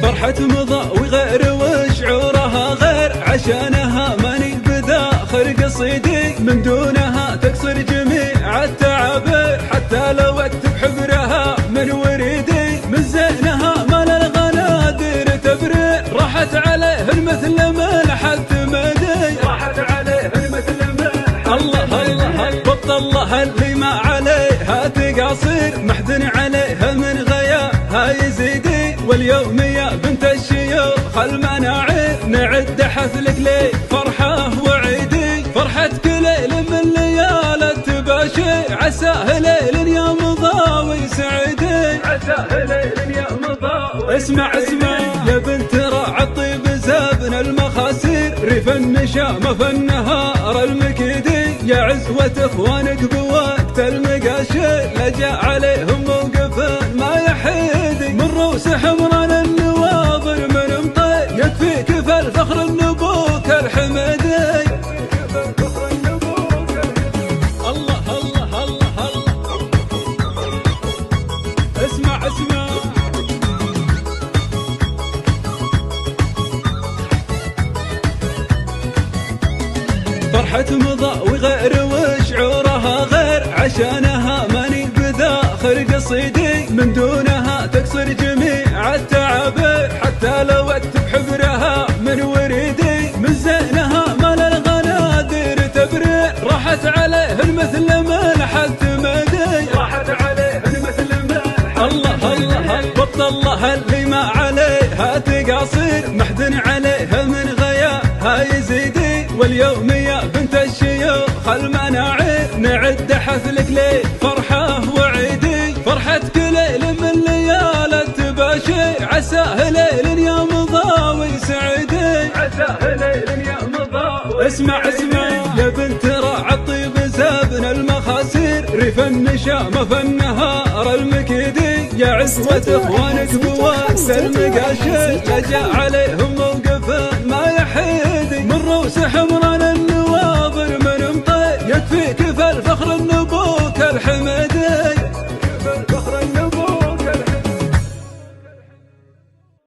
فرحة مضى وغير وشعورها غير عشانها ماني بداخل قصيدي من دونها تكسر جميع التعابير حتى لو اكتب حبرها من وريدي من زينها مال الغنادير تبريع راحت عليه مثل ملحة مدي راحت عليه مثل ملحة الله الله بط الله اللي ما عليها تقاصير محدن عليها من غياها يزيدي واليوم يا بنت الشيوخ المناعير نعد حفلك لي فرحة وعيدي فرحة كليل من ليالي التباشي عساه ليل يا مضى ويسعدي عساه ليل يا مضى اسمع يا بنت راعي الطيب زابن المخاسير ريف النشامة في النهار المكيدي يا عزوة اخوانك بوقت المقاشي لجا عليهم موقف ما يحيدي من روس حمران النواظر من مطي يكفيك في الفخر النبوك الحمدي الله الله الله الله اسمع فرحة مضى وغير وشعورها غير عشانها ماني بداخل قصيدي من دونها تكسر جميع التعابير حتى لو اكتب حبرها من وريدي من زينها مال الغنادير تبريع راحت عليه مثل ملحة مدي راحت عليه مثل ملحة الله الله بط الله اللي ما عليها تقاصير محدن عليها من غياها يزيدي واليوم يا بنت الشيوخ المناعير نعد حفلك لي فرحة وعيدي فرحة كليل من ليالي التباشي عساه ليل يا مضى ويسعدي عساه ليل يا مضى اسمع يا بنت راعي الطيب زابن المخاسير ريف النشامة في النهار المكيدي يا عزوة اخوانك بوقت المقاشي لجا عليهم